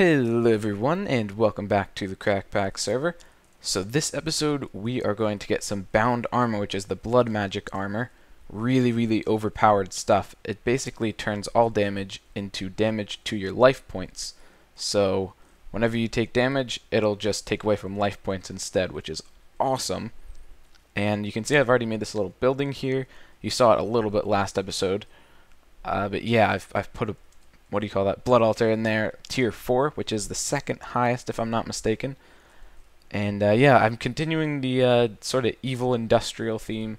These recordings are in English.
Hello everyone, and welcome back to the CrackPack server. So this episode we are going to get some bound armor, which is the blood magic armor. Really overpowered stuff. It basically turns all damage into damage to your life points. So whenever you take damage, it'll just take away from life points instead, which is awesome. And you can see I've already made this little building here. You saw it a little bit last episode. But yeah, I've put a blood altar in there, tier 4, which is the second highest if I'm not mistaken. And yeah, I'm continuing the sort of evil industrial theme.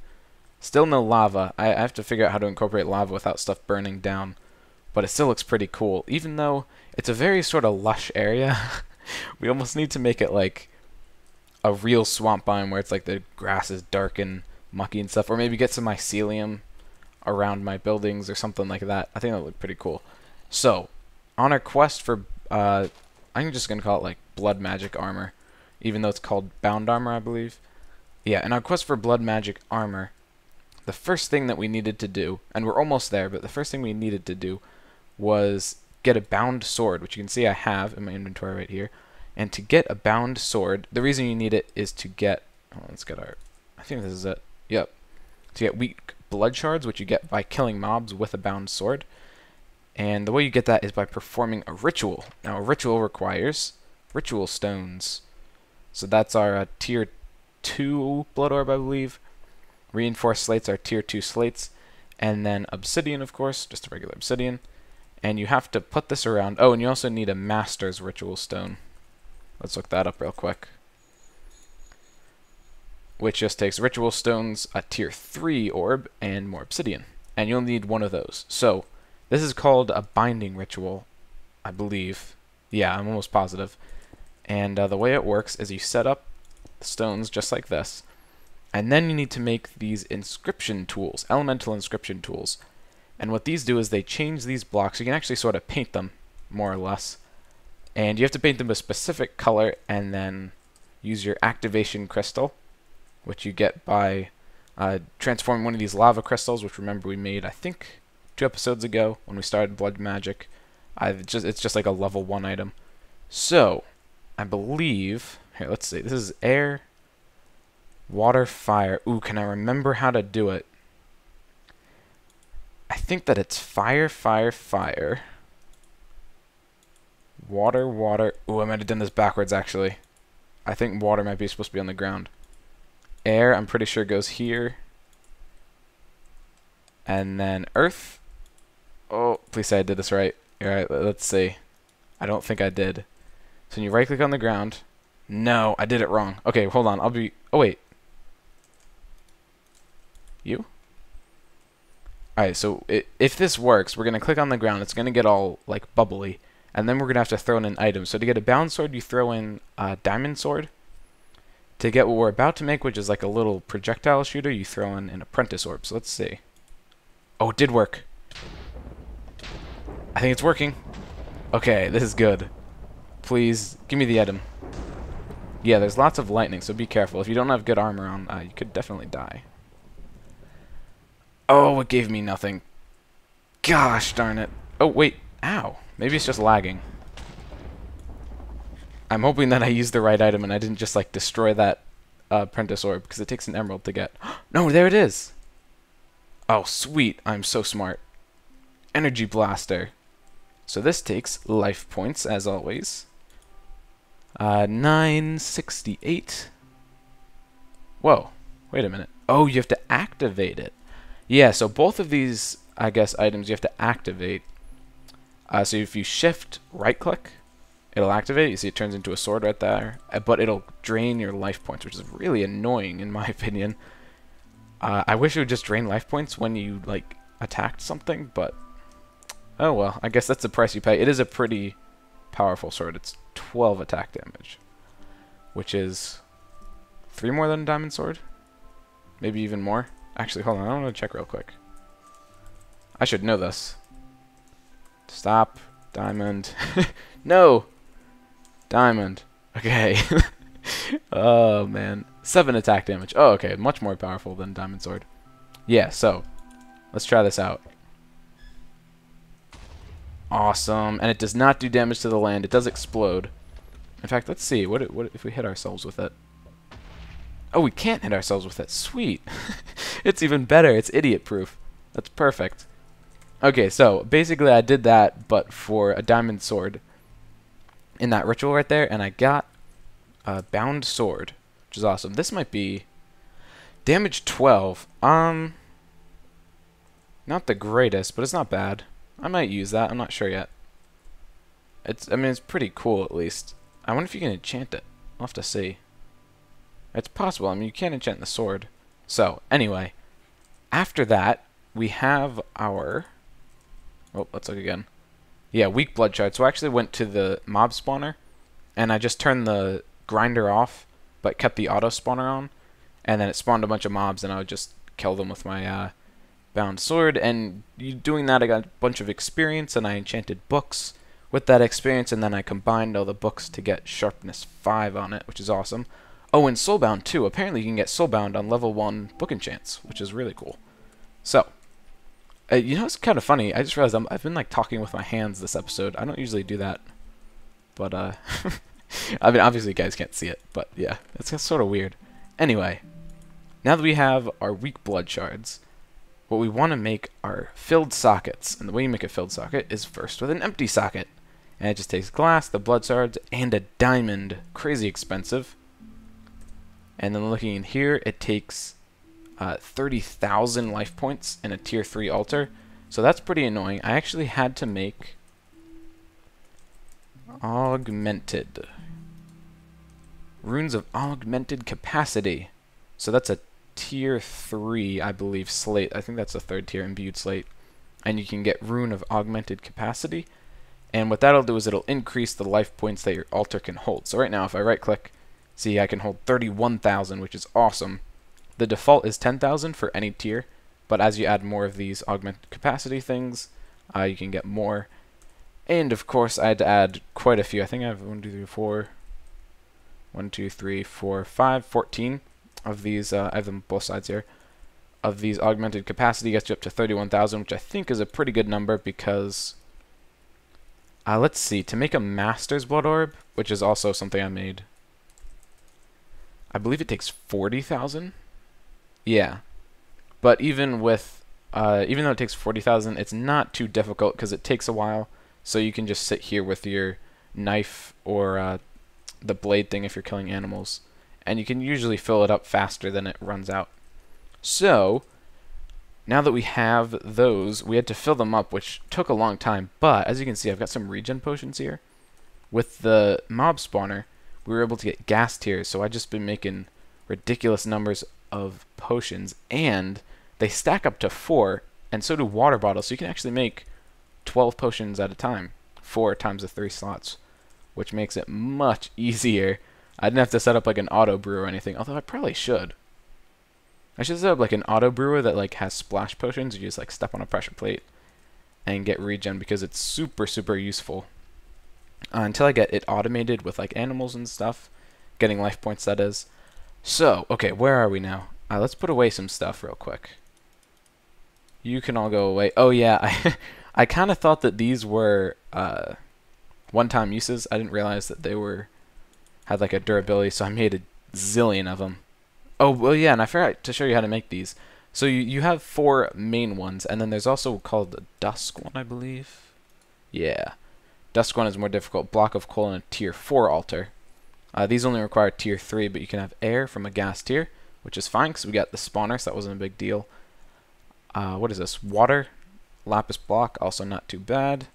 Still no lava. I have to figure out how to incorporate lava without stuff burning down. But it still looks pretty cool, even though it's a very sort of lush area. We almost need to make it like a real swamp biome where it's like the grass is dark and mucky and stuff. Or maybe get some mycelium around my buildings or something like that. I think that would look pretty cool. So, on our quest for, I'm just going to call it like blood magic armor, even though it's called bound armor, I believe. Yeah, in our quest for blood magic armor, the first thing that we needed to do, and we're almost there, but the first thing we needed to do was get a bound sword, which you can see I have in my inventory right here. And to get a bound sword, the reason you need it is to get, let's get our, I think this is it, yep. To get weak blood shards, which you get by killing mobs with a bound sword. And the way you get that is by performing a ritual. Now, a ritual requires ritual stones. So that's our tier 2 blood orb, I believe. Reinforced slates are tier 2 slates. And then obsidian, of course, just a regular obsidian. And you have to put this around. Oh, and you also need a master's ritual stone. Let's look that up real quick. Which just takes ritual stones, a tier 3 orb, and more obsidian. And you'll need one of those. So, this is called a binding ritual, I believe. Yeah, I'm almost positive. And the way it works is you set up the stones just like this, and then you need to make these inscription tools, elemental inscription tools. And what these do is they change these blocks. You can actually sort of paint them, more or less. And you have to paint them a specific color, and then use your activation crystal, which you get by transforming one of these lava crystals, which remember we made, I think, 2 episodes ago when we started blood magic. It's just like a level 1 item. So, I believe, here, let's see, this is air, water, fire. Ooh, can I remember how to do it? I think that it's fire, water, water. Ooh, I might have done this backwards actually. I think water might be supposed to be on the ground. Air, I'm pretty sure goes here. And then earth. Oh, please say I did this right. Alright, let's see. I don't think I did. So when you right click on the ground. No, I did it wrong. Okay, hold on. Oh, wait. You? Alright, so if this works, we're going to click on the ground. It's going to get all, like, bubbly. And then we're going to have to throw in an item. So to get a bound sword, you throw in a diamond sword. To get what we're about to make, which is like a little projectile shooter, you throw in an apprentice orb. So let's see. Oh, it did work. I think it's working. Okay, this is good. Please, give me the item. Yeah, there's lots of lightning, so be careful. If you don't have good armor on, you could definitely die. Oh, it gave me nothing. Gosh darn it. Oh, wait. Ow. Maybe it's just lagging. I'm hoping that I used the right item and I didn't just, like, destroy that apprentice orb, because it takes an emerald to get. No, there it is. Oh, sweet. I'm so smart. Energy blaster. So this takes life points, as always. 968. Whoa. Wait a minute. Oh, you have to activate it. Yeah, so both of these, I guess, items you have to activate. So if you shift right-click, it'll activate. You see it turns into a sword right there. But it'll drain your life points, which is really annoying, in my opinion. I wish it would just drain life points when you, like, attacked something, but oh well, I guess that's the price you pay. It is a pretty powerful sword. It's 12 attack damage, which is 3 more than a diamond sword? Maybe even more? Actually, hold on, I want to check real quick. I should know this. Stop. Diamond. No! Diamond. Okay. Oh, man. 7 attack damage. Oh, okay. Much more powerful than diamond sword. Yeah, so let's try this out. Awesome. And it does not do damage to the land. It does explode. In fact, let's see. What if we hit ourselves with it? Oh, we can't hit ourselves with it. Sweet. It's even better. It's idiot-proof. That's perfect. Okay, so basically I did that, but for a diamond sword in that ritual right there, and I got a bound sword, which is awesome. This might be damage 12. Not the greatest, but it's not bad. I might use that. I'm not sure yet. I mean, it's pretty cool at least. I wonder if you can enchant it. I'll have to see. It's possible. I mean, you can't enchant the sword. So, anyway, after that, we have our... Oh, let's look again. Yeah, weak blood shard. So I actually went to the mob spawner, and I just turned the grinder off, but kept the auto spawner on, and then it spawned a bunch of mobs, and I would just kill them with my bound sword. And doing that, I got a bunch of experience, and I enchanted books with that experience, and then I combined all the books to get sharpness 5 on it, which is awesome. Oh, and soulbound too. Apparently you can get soulbound on level 1 book enchants, which is really cool. So, you know, it's kind of funny. I just realized I've been like talking with my hands this episode. I don't usually do that, but I mean, obviously you guys can't see it, but yeah, it's sort of weird. Anyway, now that we have our weak blood shards, what we want to make are filled sockets, and the way you make a filled socket is first with an empty socket, and it just takes glass, the blood shards, and a diamond. Crazy expensive. And then looking in here, it takes 30,000 life points in a tier 3 altar. So that's pretty annoying. I actually had to make augmented runes of augmented capacity. So that's a tier 3, I believe, slate. I think that's a 3rd tier imbued slate. And you can get rune of augmented capacity. And what that'll do is it'll increase the life points that your altar can hold. So right now, if I right click, see, I can hold 31,000, which is awesome. The default is 10,000 for any tier, but as you add more of these augmented capacity things, you can get more. And of course, I had to add quite a few. I think I have 14 of these. I have them on both sides here. Of these augmented capacity gets you up to 31,000, which I think is a pretty good number because, let's see, to make a master's blood orb, which is also something I made, I believe it takes 40,000. Yeah, but even with, even though it takes 40,000, it's not too difficult because it takes a while. So you can just sit here with your knife or the blade thing if you're killing animals, and you can usually fill it up faster than it runs out. So now that we have those, we had to fill them up, which took a long time. But as you can see, I've got some regen potions here. With the mob spawner, we were able to get gas tiers, so I've just been making ridiculous numbers of potions, and they stack up to 4, and so do water bottles, so you can actually make 12 potions at a time, 4 times the 3 slots, which makes it much easier. I didn't have to set up like an auto brew or anything, although I probably should. I should set up like an auto brewer that like has splash potions. You just like step on a pressure plate and get regen, because it's super useful. Until I get it automated with like animals and stuff, getting life points, that is. So, okay, where are we now? Let's put away some stuff real quick. You can all go away. Oh yeah, I kind of thought that these were one-time uses. I didn't realize that they had like a durability, so I made a zillion of them. Oh, well yeah, and I forgot to show you how to make these. So you have 4 main ones, and then there's also called the dusk one, I believe. Yeah. Dusk one is more difficult. Block of coal in a tier 4 altar. These only require tier 3, but you can have air from a gas tier, which is fine because we got the spawner, so that wasn't a big deal. What is this? Water. Lapis block, also not too bad.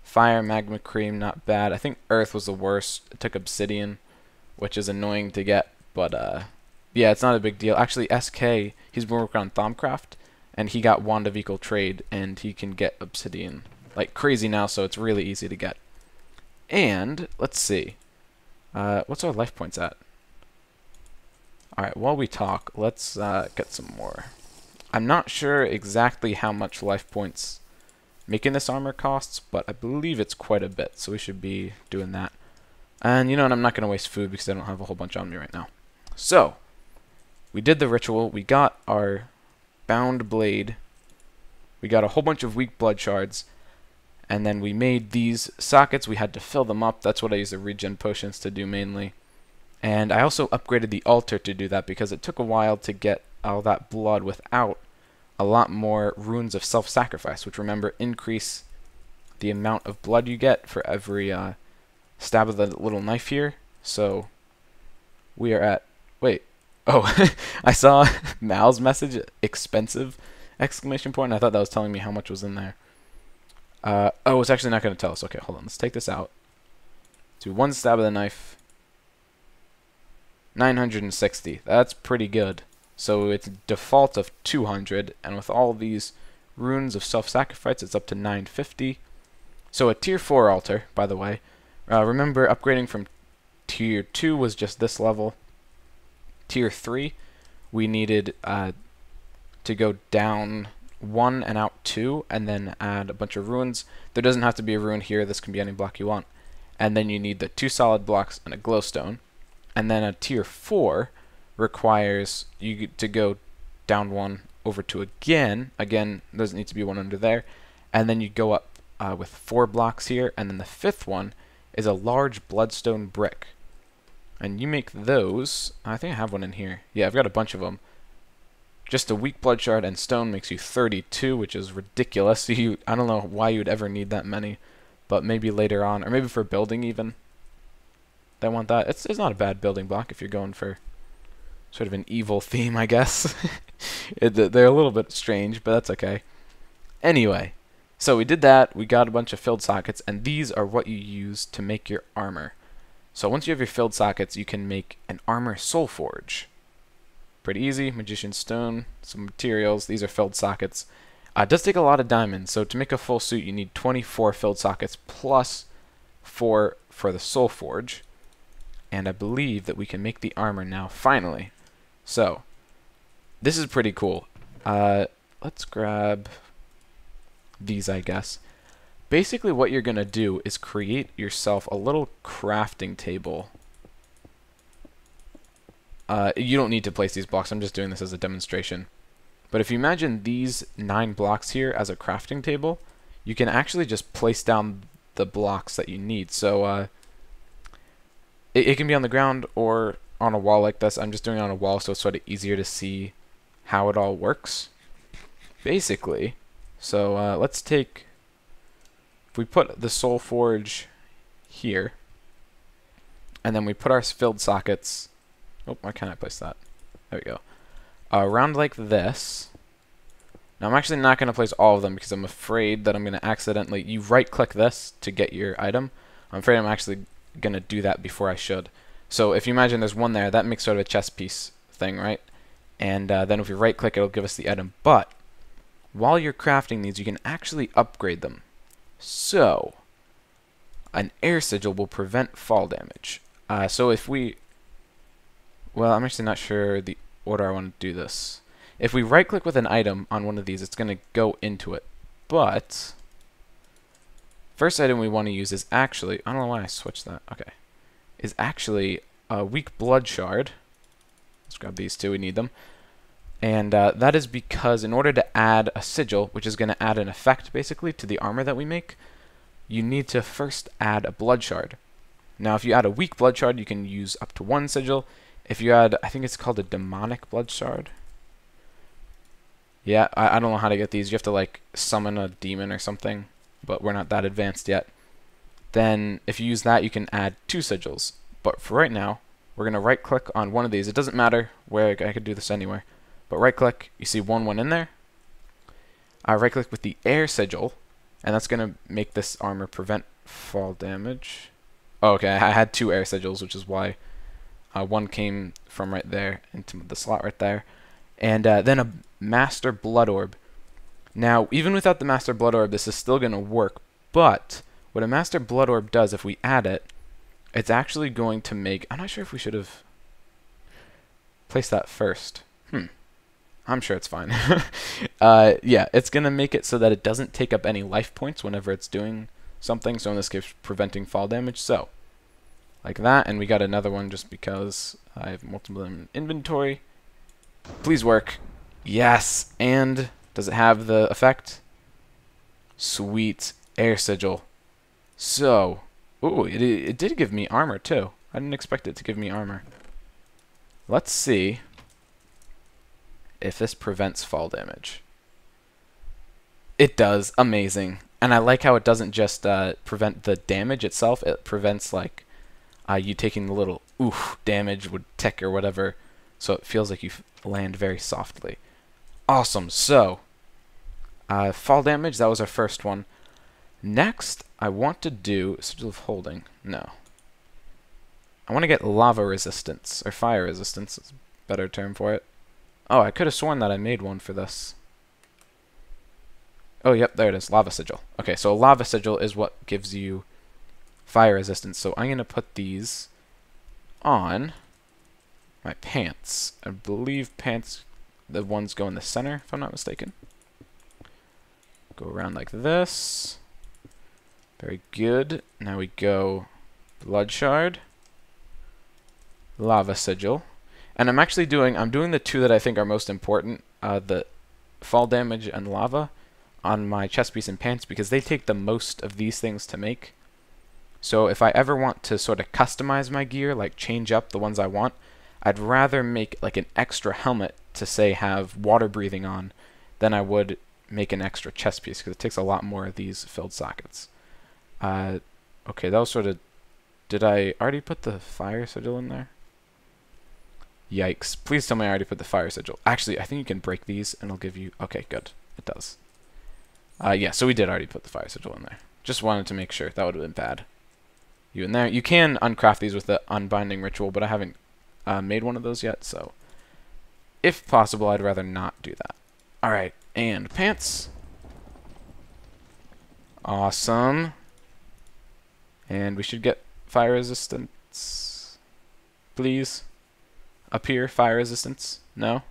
Fire, magma cream, not bad. I think earth was the worst. It took obsidian, which is annoying to get, but yeah, it's not a big deal. Actually, SK, he's been working on Thaumcraft, and he got Wand of Equal Trade, and he can get obsidian like crazy now, so it's really easy to get. And let's see, what's our life points at? Alright, while we talk, let's get some more. I'm not sure exactly how much life points making this armor costs, but I believe it's quite a bit, so we should be doing that. And you know what, I'm not going to waste food because I don't have a whole bunch on me right now. So, we did the ritual, we got our bound blade, we got a whole bunch of weak blood shards, And then we made these sockets. We had to fill them up. That's what I use the regen potions to do mainly. And I also upgraded the altar to do that because it took a while to get all that blood without a lot more runes of self-sacrifice, which, remember, increase the amount of blood you get for every stab of the little knife here. So we are at, wait, oh, I saw Mal's message, expensive, exclamation point, and I thought that was telling me how much was in there. Oh, it's actually not going to tell us. Okay, hold on, let's take this out. Do one stab of the knife. 960, that's pretty good. So it's default of 200, and with all these runes of self-sacrifice, it's up to 950. So a tier 4 altar, by the way. Remember, upgrading from tier 2 was just this level. Tier 3, we needed to go down 1 and out 2, and then add a bunch of runes. There doesn't have to be a rune here, this can be any block you want. And then you need the 2 solid blocks and a glowstone. And then a tier 4 requires you to go down 1 over 2 again. Again, doesn't need to be one under there. And then you go up with 4 blocks here. And then the 5th one is a large bloodstone brick. And you make those. I think I have one in here. Yeah, I've got a bunch of them. Just a weak blood shard and stone makes you 32, which is ridiculous. I don't know why you'd ever need that many. But maybe later on, or maybe for building even. They want that. It's not a bad building block if you're going for sort of an evil theme, I guess. They're a little bit strange, but that's okay. Anyway, so we did that. We got a bunch of filled sockets, and these are what you use to make your armor. So once you have your filled sockets, you can make an armor soul forge. Pretty easy. Magician's stone, some materials. These are filled sockets. It does take a lot of diamonds, so to make a full suit, you need 24 filled sockets plus 4 for the soul forge. And I believe that we can make the armor now, finally. So, this is pretty cool. Let's grab these, I guess. Basically, what you're going to do is create yourself a little crafting table. You don't need to place these blocks. I'm just doing this as a demonstration. But if you imagine these 9 blocks here as a crafting table, you can actually just place down the blocks that you need. So, it can be on the ground or on a wall like this. I'm just doing it on a wall so it's sort of easier to see how it all works. Basically, so let's take, if we put the soul forge here, and then we put our filled sockets, oh, why can't I place that? There we go. Around like this. Now I'm actually not going to place all of them because I'm afraid that I'm going to accidentally, you right click this to get your item. I'm afraid I'm actually going to do that before I should. So if you imagine there's one there, that makes sort of a chess piece thing, right? And then if you right click, it'll give us the item. But while you're crafting these, you can actually upgrade them. So an air sigil will prevent fall damage. So if we, well, I'm actually not sure the order I want to do this. If we right click with an item on one of these, it's going to go into it. But first item we want to use is actually, I don't know why I switched that, okay, is actually a weak blood shard. Let's grab these two, we need them. And that is because in order to add a sigil, which is going to add an effect basically to the armor that we make, you need to first add a blood shard. Now if you add a weak blood shard, you can use up to 1 sigil. If you add, I think it's called a demonic blood shard. Yeah, I don't know how to get these. You have to like summon a demon or something, but we're not that advanced yet. Then if you use that, you can add 2 sigils. But for right now, we're going to right click on one of these. It doesn't matter where, I could do this anywhere. But right click, you see one in there. Right click with the air sigil, and that's going to make this armor prevent fall damage. Oh, okay, I had 2 air sigils, which is why one came from right there into the slot right there. And then a master blood orb. Now, even without the master blood orb, this is still going to work. But what a master blood orb does, if we add it, it's actually going to make, I'm not sure if we should have placed that first. I'm sure it's fine. Yeah, it's going to make it so that it doesn't take up any life points whenever it's doing something. So in this case, preventing fall damage. So, like that. And we got another one just because I have multiple in inventory. Please work. Yes. And does it have the effect? Sweet. air sigil. So, ooh, it did give me armor too. I didn't expect it to give me armor. Let's see if this prevents fall damage. It does. Amazing. And I like how it doesn't just prevent the damage itself. It prevents like you taking the little oof damage would tick or whatever. So it feels like you land very softly. Awesome. So, fall damage, that was our first one. Next, I want to do sigil of holding. No. I want to get lava resistance, or fire resistance is a better term for it. Oh, I could have sworn that I made one for this. Oh, yep, there it is, lava sigil. Okay, so a lava sigil is what gives you fire resistance. So I'm going to put these on my pants. I believe pants, the ones go in the center, if I'm not mistaken. Go around like this. Very good. Now we go blood shard, lava sigil. And I'm doing the two that I think are most important, the fall damage and lava, on my chest piece and pants because they take the most of these things to make. So if I ever want to sort of customize my gear, like change up the ones I want, I'd rather make like an extra helmet to say have water breathing on than I would make an extra chest piece because it takes a lot more of these filled sockets. Okay, that was sort of... Did I already put the fire sigil in there? Yikes. Please tell me I already put the fire sigil. Actually, I think you can break these and it'll give you... Okay, good. It does. Yeah, so we did already put the fire sigil in there. Just wanted to make sure. That would have been bad. You in there. You can uncraft these with the unbinding ritual, but I haven't made one of those yet, so... If possible, I'd rather not do that. Alright, and pants. Awesome. And we should get fire resistance. Please. Up here, fire resistance. No?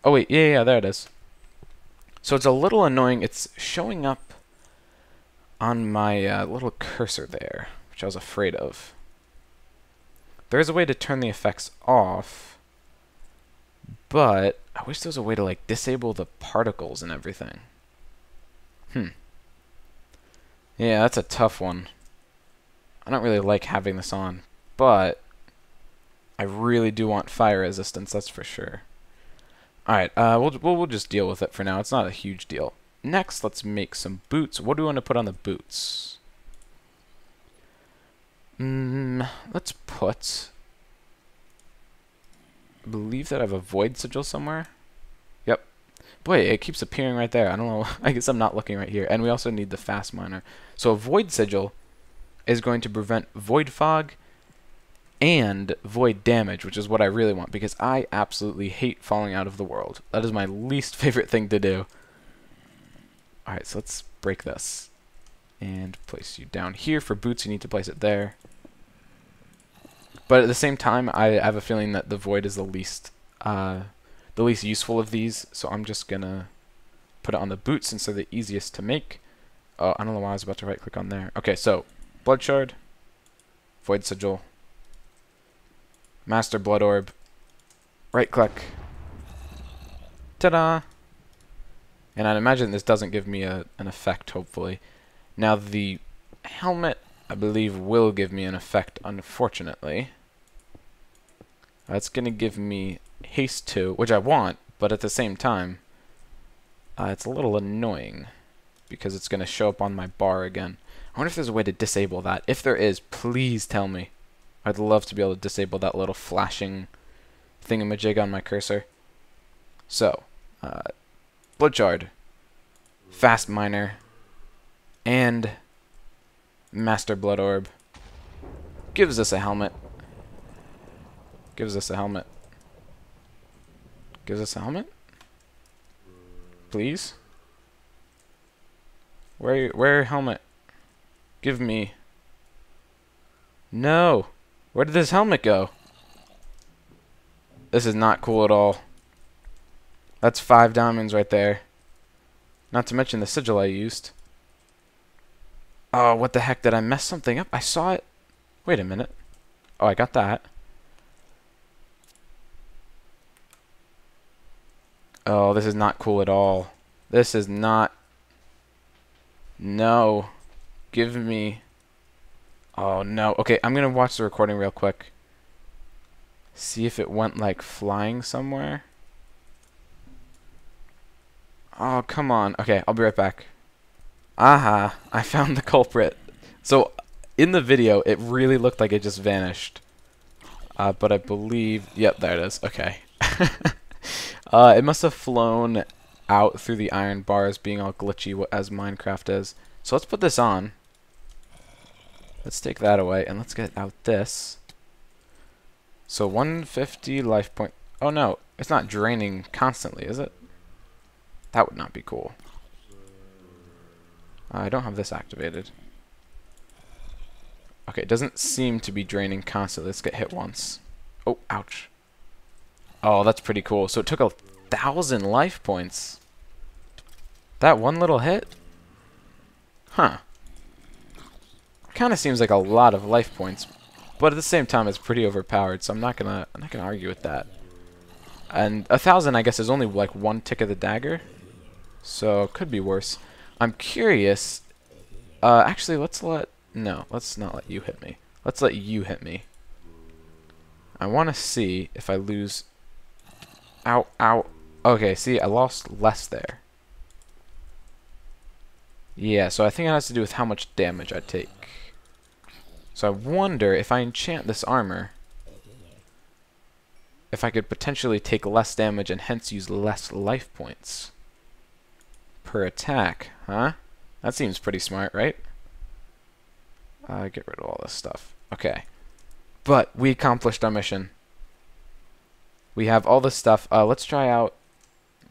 Oh wait, yeah, there it is. So it's a little annoying. It's showing up on my little cursor there, which I was afraid of. There is a way to turn the effects off, but I wish there was a way to like disable the particles and everything. Yeah, that's a tough one. I don't really like having this on, but I really do want fire resistance, that's for sure. Alright, we'll just deal with it for now. It's not a huge deal. Next, let's make some boots. What do we want to put on the boots? Let's put... I believe that I have a void sigil somewhere. Yep. Boy, it keeps appearing right there. I don't know. I guess I'm not looking right here. And we also need the fast miner. So a void sigil is going to prevent void fog and void damage, which is what I really want because I absolutely hate falling out of the world. That is my least favorite thing to do. Alright, so let's break this and place you down here. For boots, you need to place it there. But at the same time, I have a feeling that the void is the least useful of these, so I'm just gonna put it on the boots since they're the easiest to make. Oh, I don't know why I was about to right click on there. Okay, so blood shard, void sigil, master blood orb, right click, ta-da! And I'd imagine this doesn't give me an effect, hopefully. Now the helmet, I believe, will give me an effect, unfortunately. It's going to give me haste 2, which I want, but at the same time, it's a little annoying because it's going to show up on my bar again. I wonder if there's a way to disable that. If there is, please tell me. I'd love to be able to disable that little flashing thingamajig on my cursor. So, blood shard, fast miner, and master blood orb gives us a helmet. Gives us a helmet. Gives us a helmet? Please? Where helmet? Give me. No! Where did this helmet go? This is not cool at all. That's 5 diamonds right there. Not to mention the sigil I used. Oh, what the heck? Did I mess something up? I saw it. Wait a minute. Oh, I got that. Oh, this is not cool at all. This is not... No. Give me... Oh, no. Okay, I'm gonna watch the recording real quick. See if it went, like, flying somewhere. Oh, come on. Okay, I'll be right back. Aha, I found the culprit. So, in the video, it really looked like it just vanished. But I believe... Yep, there it is. Okay. It must have flown out through the iron bars, being all glitchy as Minecraft is. So let's put this on. Let's take that away, and let's get out this. So 150 life point. Oh no, it's not draining constantly, is it? That would not be cool. I don't have this activated. Okay, it doesn't seem to be draining constantly. Let's get hit once. Oh, ouch. Oh, that's pretty cool. So it took 1,000 life points. That one little hit? Huh. Kind of seems like a lot of life points, but at the same time, it's pretty overpowered. So I'm not gonna argue with that. And 1,000, I guess, is only like one tick of the dagger, so it could be worse. I'm curious. Actually, let's not let you hit me. Let's let you hit me. I want to see if I lose. Ow, ow. Okay, see, I lost less there. Yeah, so I think it has to do with how much damage I take. So I wonder if I enchant this armor, if I could potentially take less damage and hence use less life points per attack, huh? That seems pretty smart, right? Get rid of all this stuff. Okay. But we accomplished our mission. We have all this stuff. Let's try out,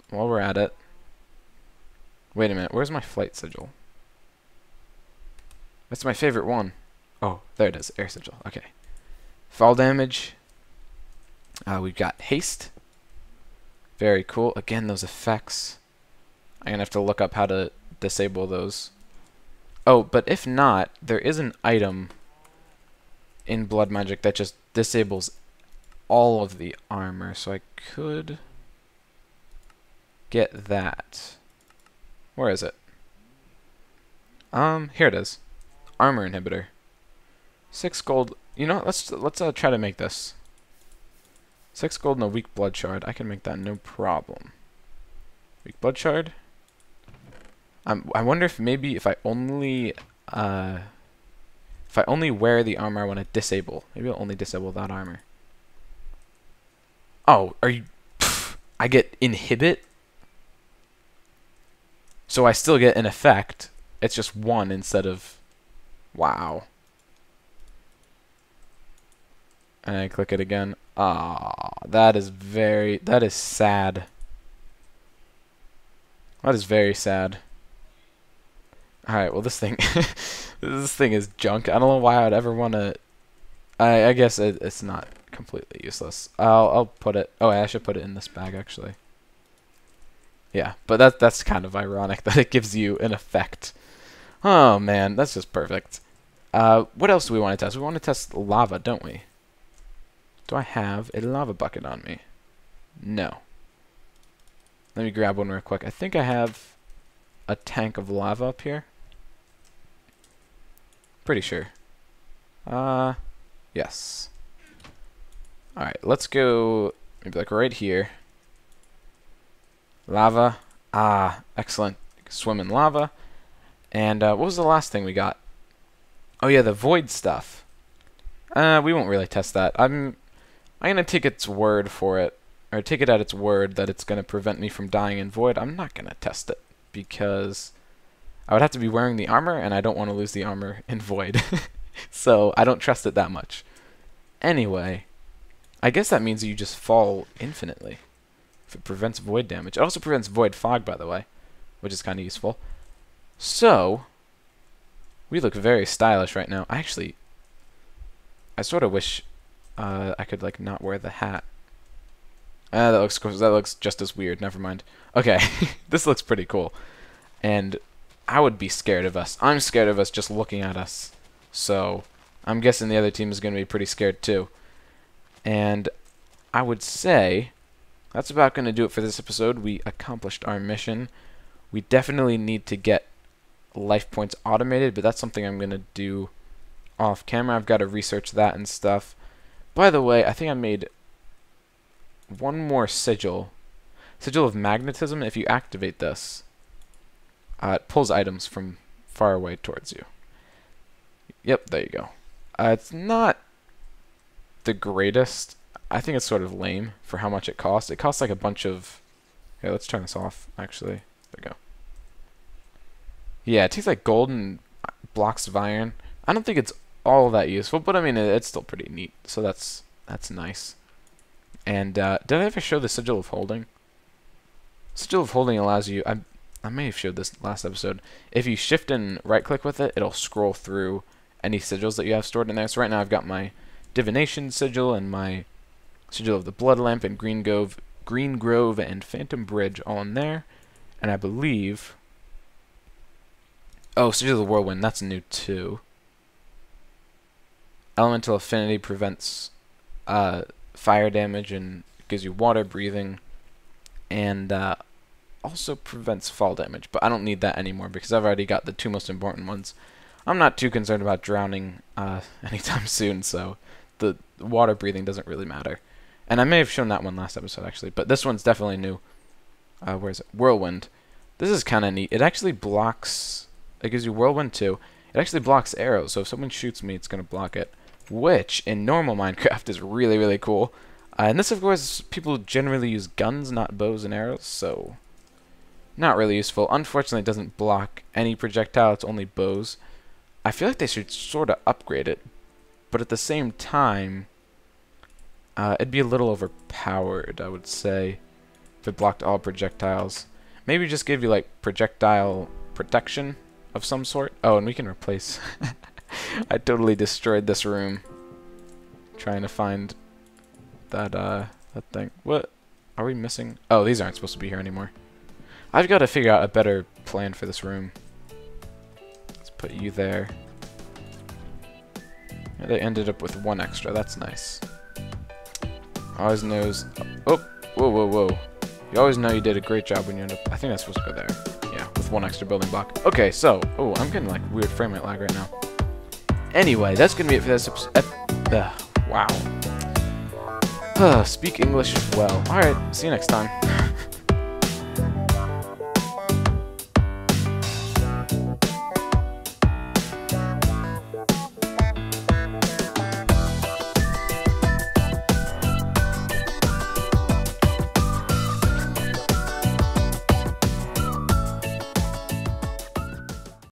while we're at it. Wait a minute, where's my flight sigil? That's my favorite one. Oh, there it is, air sigil. Okay. Fall damage. We've got haste. Very cool. Again, those effects. I'm going to have to look up how to disable those. Oh, but if not, there is an item in Blood Magic that just disables all of the armor, so I could get that. Where is it? Here it is. Armor inhibitor. 6 gold. You know, let's try to make this. 6 gold and a weak blood shard. I can make that no problem. Weak blood shard. I wonder if maybe if I only wear the armor I want to disable. Maybe I'll only disable that armor. Oh, are you? Pff, I get inhibit. So I still get an effect. It's just 1 instead of. Wow. And I click it again. Ah, that is sad. That is very sad. Alright, well this thing this thing is junk. I don't know why I'd ever want to. I guess it's not completely useless. I'll put it. Oh, I should put it in this bag actually. Yeah, but that's kind of ironic that it gives you an effect. Oh man, that's just perfect. What else do we want to test? We want to test lava, don't we? Do I have a lava bucket on me? No. Let me grab one real quick. I think I have a tank of lava up here. Pretty sure. Yes. Alright, let's go maybe like right here. Lava. Ah, excellent. Swim in lava. And what was the last thing we got? Oh yeah, the void stuff. We won't really test that. I'm gonna take its word for it, or take it at its word that it's gonna prevent me from dying in void. I'm not gonna test it because I would have to be wearing the armor, and I don't want to lose the armor in void. So I don't trust it that much. Anyway, I guess that means you just fall infinitely if it prevents void damage. It also prevents void fog, by the way, which is kind of useful. So we look very stylish right now. I sort of wish I could like not wear the hat. That looks just as weird. Never mind. Okay, this looks pretty cool. And I would be scared of us. I'm scared of us just looking at us. So I'm guessing the other team is going to be pretty scared too. And I would say that's about going to do it for this episode. We accomplished our mission. We definitely need to get life points automated, but that's something I'm going to do off camera. I've got to research that and stuff. By the way, I think I made one more sigil. Sigil of magnetism. If you activate this, it pulls items from far away towards you. Yep, there you go. It's not the greatest. I think it's sort of lame for how much it costs. It costs like a bunch of... Here, let's turn this off, actually. There we go. Yeah, it takes like golden blocks of iron. I don't think it's all that useful, but I mean, it's still pretty neat. So that's nice. And did I ever show the Sigil of Holding? Sigil of Holding allows you... I may have showed this last episode. If you shift and right-click with it, it'll scroll through any sigils that you have stored in there. So right now I've got my Divination Sigil and my Sigil of the Blood Lamp and Green Grove and Phantom Bridge all in there. And I believe... Oh, Sigil of the Whirlwind, that's new too. Elemental Affinity prevents fire damage and gives you water breathing. And also prevents fall damage. But I don't need that anymore because I've already got the two most important ones. I'm not too concerned about drowning anytime soon, so the water breathing doesn't really matter. And I may have shown that one last episode, actually, but this one's definitely new. Where is it? Whirlwind. This is kind of neat. It actually blocks... It gives you Whirlwind too. It actually blocks arrows, so if someone shoots me, it's going to block it. Which, in normal Minecraft, is really, really cool. And this, of course, people generally use guns, not bows and arrows, so... Not really useful. Unfortunately, it doesn't block any projectile, it's only bows. I feel like they should sort of upgrade it, but at the same time, it'd be a little overpowered, I would say, if it blocked all projectiles. Maybe just give you, like, projectile protection of some sort. Oh, and we can replace... I totally destroyed this room trying to find that, that thing. What? Are we missing? Oh, these aren't supposed to be here anymore. I've got to figure out a better plan for this room. Let's put you there. Yeah, they ended up with one extra. That's nice. Always knows... Oh! Whoa, whoa, whoa. You always know you did a great job when you end up... I think that's supposed to go there. Yeah, with one extra building block. Okay, so... Oh, I'm getting like weird frame rate lag right now. Anyway, that's going to be it for this episode. Wow. Speak English well. Alright, see you next time.